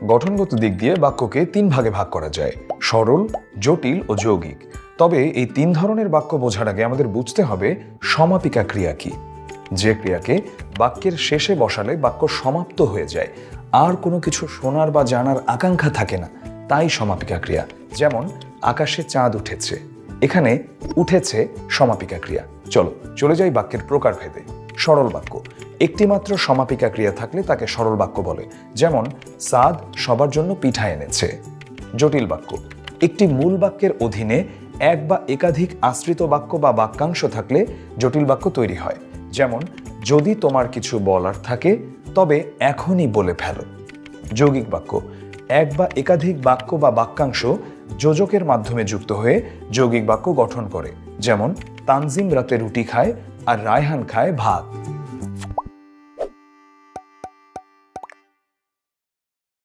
গঠনগত দিক দিয়ে বাক্যকে 3 ভাগে ভাগ করা যায়: সরল, জটিল ও যৌগিক। তবে এই 3 ধরনের বাক্য বোঝার আগে আমাদের বুঝতে হবে সমাপিকা ক্রিয়া কি। যে ক্রিয়াকে বাক্যের শেষে বসালে বাক্য সমাপ্ত হয়ে যায়, আর কোনো কিছু শোনার বা জানার আকাঙ্ক্ষা থাকে না, তাই সমাপিকা ক্রিয়া। যেমন আকাশে চাঁদ উঠেছে, এখানে উঠেছে সমাপিকা ক্রিয়া। চলে যাই বাক্যের প্রকারভেদে। সরল বাক্য: একটিমাত্র সমাপিকা ক্রিয়া থাকলে তাকে সরল বাক্য বলে। যেমন সাদ সবার জন্য পিঠা এনেছে। জটিল বাক্য: একটি মূল বাক্যের অধীনে এক বা একাধিক আশ্রিত বাক্য বা বাক্যাংশ থাকলে জটিল বাক্য তৈরি হয়। যেমন যদি তোমার কিছু বলার থাকে তবে এখনই বলে ফেলো। যৌগিক বাক্য: এক বা একাধিক বাক্য বা বাক্যাংশ যোজকের মাধ্যমে যুক্ত হয়ে যৌগিক বাক্য গঠন করে। যেমন তানজিম রাতে রুটি খায় আর রায়হান খায় ভাত।